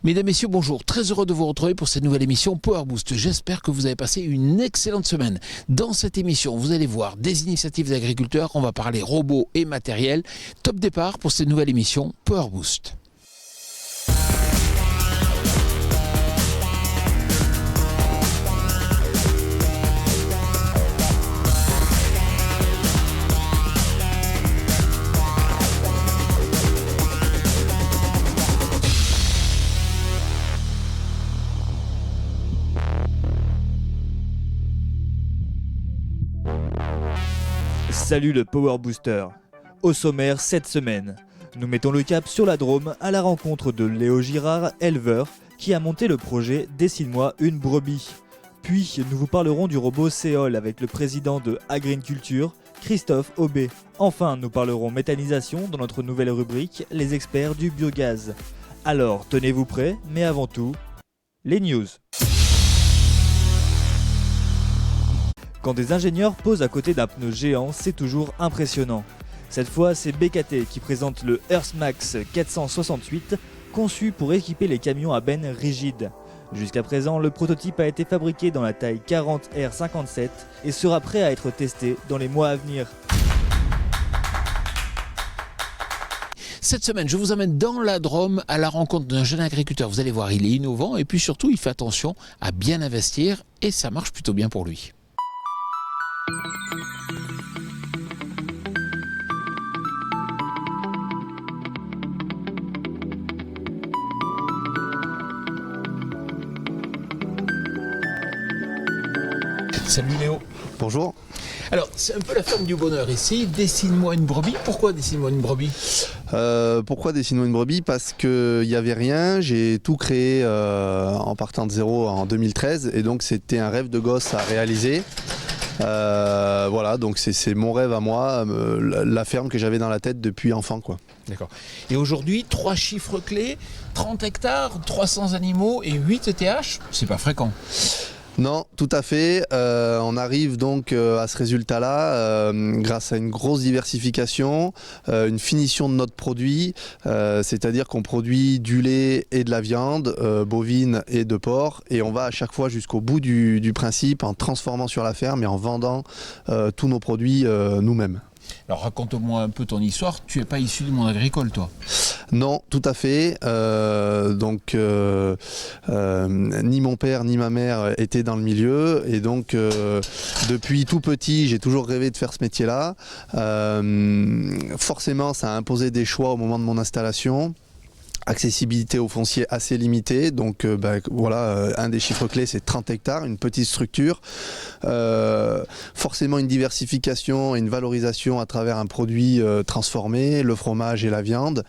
Mesdames, Messieurs, bonjour. Très heureux de vous retrouver pour cette nouvelle émission Power Boost. J'espère que vous avez passé une excellente semaine. Dans cette émission, vous allez voir des initiatives d'agriculteurs. On va parler robots et matériel. Top départ pour cette nouvelle émission Power Boost. Salut le Power Booster. Au sommaire cette semaine, nous mettons le cap sur la Drôme à la rencontre de Léo Girard, éleveur, qui a monté le projet Dessine-moi une brebis. Puis nous vous parlerons du robot Céol avec le président de Agriculture, Christophe Aubé. Enfin, nous parlerons méthanisation dans notre nouvelle rubrique Les experts du biogaz. Alors, tenez-vous prêts, mais avant tout, les news. Quand des ingénieurs posent à côté d'un pneu géant, c'est toujours impressionnant. Cette fois, c'est BKT qui présente le Earthmax 468, conçu pour équiper les camions à benne rigide. Jusqu'à présent, le prototype a été fabriqué dans la taille 40R57 et sera prêt à être testé dans les mois à venir. Cette semaine, je vous emmène dans la Drôme à la rencontre d'un jeune agriculteur. Vous allez voir, il est innovant et puis surtout, il fait attention à bien investir et ça marche plutôt bien pour lui. Salut Léo. Bonjour. Alors, c'est un peu la ferme du bonheur ici. Dessine-moi une brebis. Pourquoi dessine-moi une brebis ? Pourquoi Dessine-moi une brebis ? Parce qu'il n'y avait rien, j'ai tout créé en partant de zéro en 2013 et donc c'était un rêve de gosse à réaliser. Voilà, donc c'est mon rêve à moi, la ferme que j'avais dans la tête depuis enfant, quoi. D'accord. Et aujourd'hui, 3 chiffres clés, 30 hectares, 300 animaux et 8 ETH, c'est pas fréquent. Non, tout à fait. On arrive donc à ce résultat-là grâce à une grosse diversification, une finition de notre produit, c'est-à-dire qu'on produit du lait et de la viande, bovine et de porc, et on va à chaque fois jusqu'au bout du principe en transformant sur la ferme et en vendant tous nos produits nous-mêmes. Alors raconte-moi un peu ton histoire, tu n'es pas issu du monde agricole toi ? Non, tout à fait. Ni mon père ni ma mère étaient dans le milieu et donc depuis tout petit j'ai toujours rêvé de faire ce métier-là. Forcément ça a imposé des choix au moment de mon installation. Accessibilité au foncier assez limitée, donc voilà, un des chiffres clés c'est 30 hectares, une petite structure, forcément une diversification et une valorisation à travers un produit transformé, le fromage et la viande,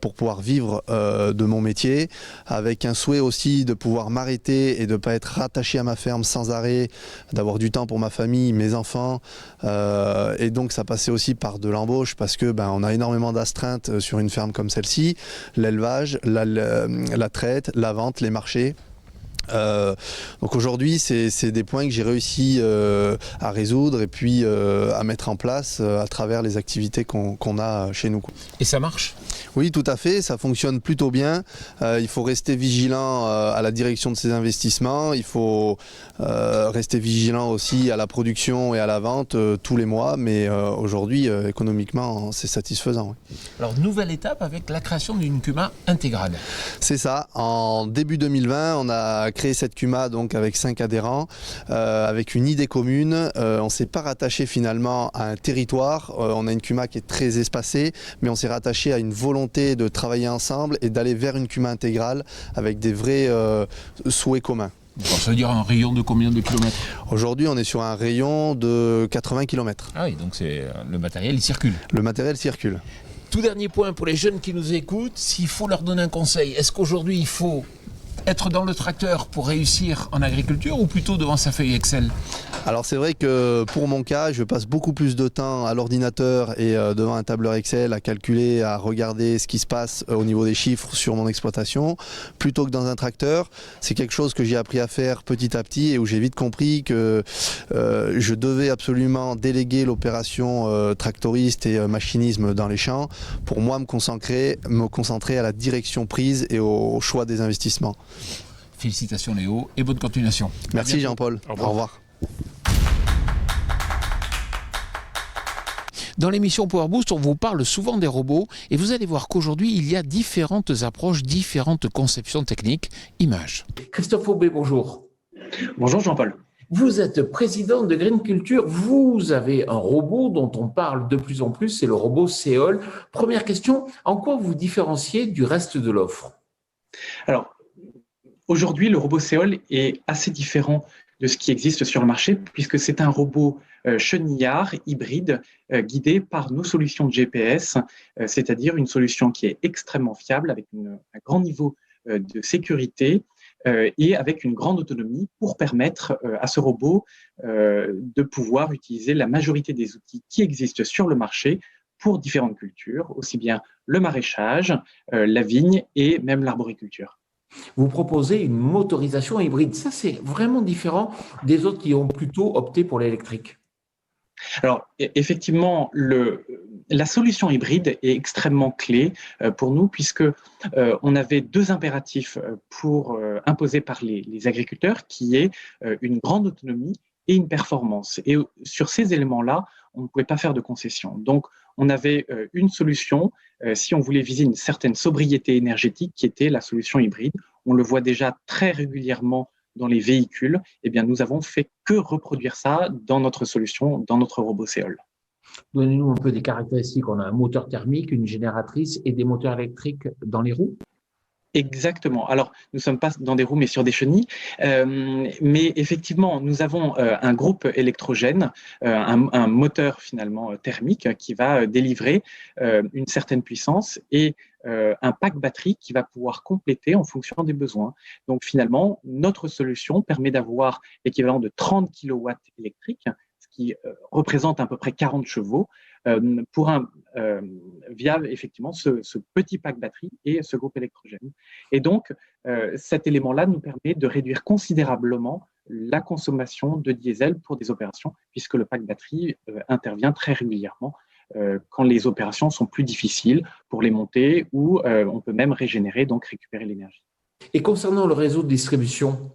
pour pouvoir vivre de mon métier, avec un souhait aussi de pouvoir m'arrêter et de ne pas être rattaché à ma ferme sans arrêt, d'avoir du temps pour ma famille, mes enfants, et donc ça passait aussi par de l'embauche parce que on a énormément d'astreintes sur une ferme comme celle-ci, l'élevage, la traite, la vente, les marchés. Donc aujourd'hui c'est des points que j'ai réussi à résoudre et puis à mettre en place à travers les activités qu'on a chez nous. Et ça marche ? Oui, tout à fait, ça fonctionne plutôt bien. Il faut rester vigilant à la direction de ses investissements, il faut rester vigilant aussi à la production et à la vente tous les mois, mais aujourd'hui économiquement c'est satisfaisant. Oui. Alors nouvelle étape avec la création d'une CUMA intégrale. C'est ça, en début 2020 on a créé cette CUMA donc avec 5 adhérents, avec une idée commune. On ne s'est pas rattaché finalement à un territoire, on a une CUMA qui est très espacée, mais on s'est rattaché à une volonté de travailler ensemble et d'aller vers une CUMA intégrale avec des vrais souhaits communs. Alors, ça veut dire un rayon de combien de kilomètres ? Aujourd'hui on est sur un rayon de 80 km. Ah oui, donc le matériel il circule. Le matériel circule. Tout dernier point pour les jeunes qui nous écoutent, s'il faut leur donner un conseil, est-ce qu'aujourd'hui il faut être dans le tracteur pour réussir en agriculture ou plutôt devant sa feuille Excel ? Alors c'est vrai que pour mon cas, je passe beaucoup plus de temps à l'ordinateur et devant un tableur Excel à calculer, à regarder ce qui se passe au niveau des chiffres sur mon exploitation, plutôt que dans un tracteur. C'est quelque chose que j'ai appris à faire petit à petit et où j'ai vite compris que je devais absolument déléguer l'opération tractoriste et machinisme dans les champs pour moi me concentrer à la direction prise et au choix des investissements. Félicitations Léo et bonne continuation. Merci Jean-Paul. Au revoir. Dans l'émission Power Boost, on vous parle souvent des robots et vous allez voir qu'aujourd'hui, il y a différentes approches, différentes conceptions techniques. Images. Christophe Aubé, bonjour. Bonjour Jean-Paul. Vous êtes président de Green Culture. Vous avez un robot dont on parle de plus en plus, c'est le robot Seol. Première question, en quoi vous différenciez du reste de l'offre ? Alors, aujourd'hui, le robot Seol est assez différent de ce qui existe sur le marché, puisque c'est un robot chenillard, hybride, guidé par nos solutions de GPS, c'est-à-dire une solution qui est extrêmement fiable, avec un grand niveau de sécurité et avec une grande autonomie pour permettre à ce robot de pouvoir utiliser la majorité des outils qui existent sur le marché pour différentes cultures, aussi bien le maraîchage, la vigne et même l'arboriculture. Vous proposez une motorisation hybride. Ça, c'est vraiment différent des autres qui ont plutôt opté pour l'électrique. Alors, effectivement, la solution hybride est extrêmement clé pour nous puisque on avait deux impératifs imposés par les agriculteurs qui est une grande autonomie et une performance. Et sur ces éléments-là, on ne pouvait pas faire de concessions. Donc, on avait une solution si on voulait viser une certaine sobriété énergétique qui était la solution hybride. On le voit déjà très régulièrement dans les véhicules. Eh bien, nous avons fait que reproduire ça dans notre solution, dans notre robot Seol. Donnez-nous un peu des caractéristiques. On a un moteur thermique, une génératrice et des moteurs électriques dans les roues. Exactement. Alors, nous ne sommes pas dans des roues, mais sur des chenilles. Mais effectivement, nous avons un groupe électrogène, un moteur finalement thermique qui va délivrer une certaine puissance et un pack batterie qui va pouvoir compléter en fonction des besoins. Donc, finalement, notre solution permet d'avoir l'équivalent de 30 kW électriques, ce qui représente à peu près 40 chevaux, via effectivement ce petit pack batterie et ce groupe électrogène. Et donc, cet élément-là nous permet de réduire considérablement la consommation de diesel pour des opérations, puisque le pack batterie intervient très régulièrement quand les opérations sont plus difficiles pour les monter ou on peut même régénérer, donc récupérer l'énergie. Et concernant le réseau de distribution ?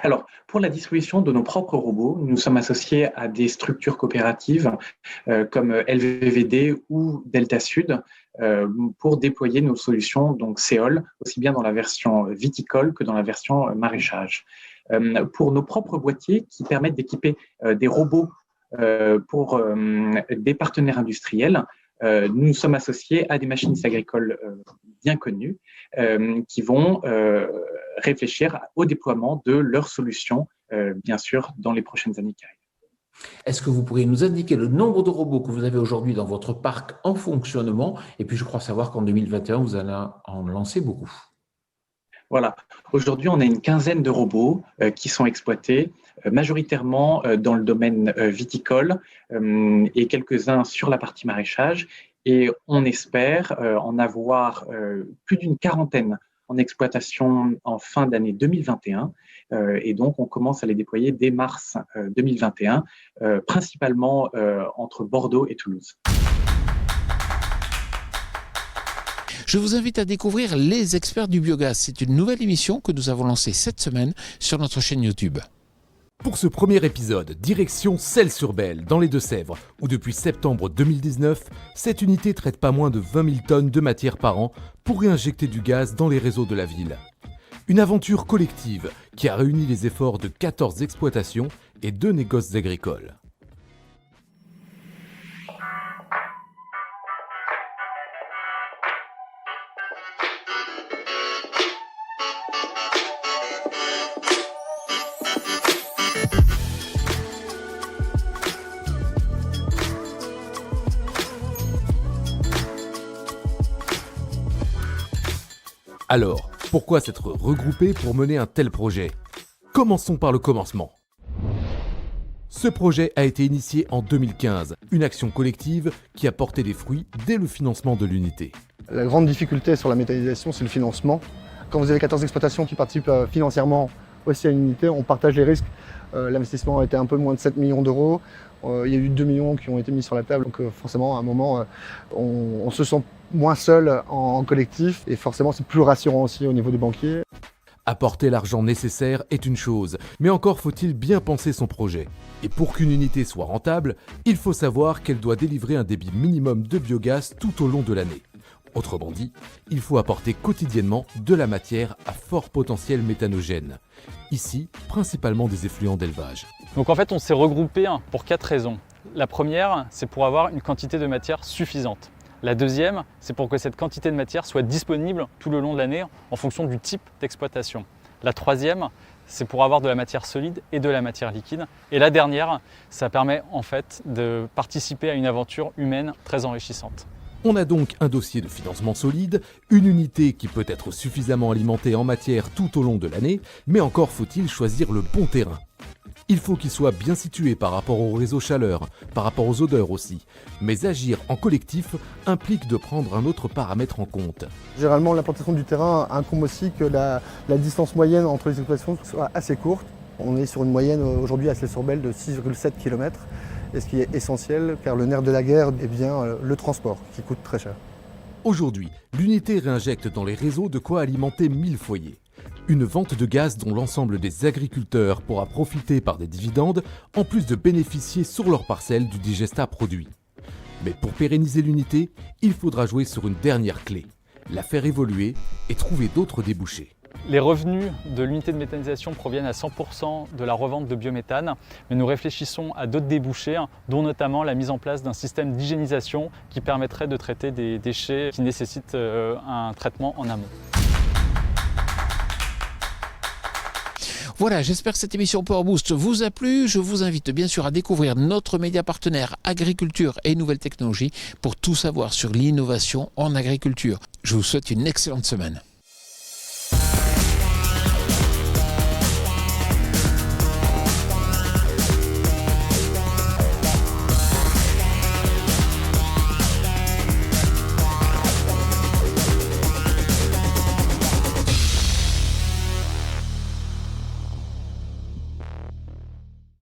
Alors, pour la distribution de nos propres robots, nous sommes associés à des structures coopératives comme LVVD ou Delta Sud pour déployer nos solutions, donc Seol, aussi bien dans la version viticole que dans la version maraîchage. Pour nos propres boîtiers qui permettent d'équiper des robots pour des partenaires industriels, nous sommes associés à des machinistes agricoles bien connus qui vont réfléchir au déploiement de leurs solutions, bien sûr, dans les prochaines années qui arrivent. Est-ce que vous pourriez nous indiquer le nombre de robots que vous avez aujourd'hui dans votre parc en fonctionnement ? Et puis, je crois savoir qu'en 2021, vous allez en lancer beaucoup. Voilà. Aujourd'hui, on a une quinzaine de robots qui sont exploités, majoritairement dans le domaine viticole et quelques-uns sur la partie maraîchage. Et on espère en avoir plus d'une quarantaine en exploitation en fin d'année 2021. Et donc, on commence à les déployer dès mars 2021, principalement entre Bordeaux et Toulouse. Je vous invite à découvrir Les Experts du Biogaz. C'est une nouvelle émission que nous avons lancée cette semaine sur notre chaîne YouTube. Pour ce premier épisode, direction Celles-sur-Belle, dans les Deux-Sèvres, où depuis septembre 2019, cette unité traite pas moins de 20 000 tonnes de matière par an pour réinjecter du gaz dans les réseaux de la ville. Une aventure collective qui a réuni les efforts de 14 exploitations et 2 négoces agricoles. Alors, pourquoi s'être regroupés pour mener un tel projet ? Commençons par le commencement. Ce projet a été initié en 2015, une action collective qui a porté des fruits dès le financement de l'unité. La grande difficulté sur la méthanisation, c'est le financement. Quand vous avez 14 exploitations qui participent financièrement aussi à une unité, on partage les risques. L'investissement a été un peu moins de 7 millions d'euros. Il y a eu 2 millions qui ont été mis sur la table. Donc forcément, à un moment, on se sent moins seul en collectif. Et forcément, c'est plus rassurant aussi au niveau des banquiers. Apporter l'argent nécessaire est une chose, mais encore faut-il bien penser son projet. Et pour qu'une unité soit rentable, il faut savoir qu'elle doit délivrer un débit minimum de biogaz tout au long de l'année. Autrement dit, il faut apporter quotidiennement de la matière à fort potentiel méthanogène. Ici, principalement des effluents d'élevage. Donc en fait, on s'est regroupé pour 4 raisons. La première, c'est pour avoir une quantité de matière suffisante. La deuxième, c'est pour que cette quantité de matière soit disponible tout le long de l'année en fonction du type d'exploitation. La troisième, c'est pour avoir de la matière solide et de la matière liquide. Et la dernière, ça permet en fait de participer à une aventure humaine très enrichissante. On a donc un dossier de financement solide, une unité qui peut être suffisamment alimentée en matière tout au long de l'année, mais encore faut-il choisir le bon terrain. Il faut qu'il soit bien situé par rapport au réseau chaleur, par rapport aux odeurs aussi. Mais agir en collectif implique de prendre un autre paramètre en compte. Généralement, l'implantation du terrain incombe aussi que la distance moyenne entre les exploitations soit assez courte. On est sur une moyenne aujourd'hui à Celles-sur-Belle de 6,7 km. Et ce qui est essentiel, car le nerf de la guerre est bien le transport, qui coûte très cher. Aujourd'hui, l'unité réinjecte dans les réseaux de quoi alimenter 1000 foyers. Une vente de gaz dont l'ensemble des agriculteurs pourra profiter par des dividendes, en plus de bénéficier sur leur parcelle du digestat produit. Mais pour pérenniser l'unité, il faudra jouer sur une dernière clé, la faire évoluer et trouver d'autres débouchés. Les revenus de l'unité de méthanisation proviennent à 100% de la revente de biométhane, mais nous réfléchissons à d'autres débouchés, dont notamment la mise en place d'un système d'hygiénisation qui permettrait de traiter des déchets qui nécessitent un traitement en amont. Voilà, j'espère que cette émission Power Boost vous a plu. Je vous invite bien sûr à découvrir notre média partenaire Agriculture et Nouvelles Technologies pour tout savoir sur l'innovation en agriculture. Je vous souhaite une excellente semaine.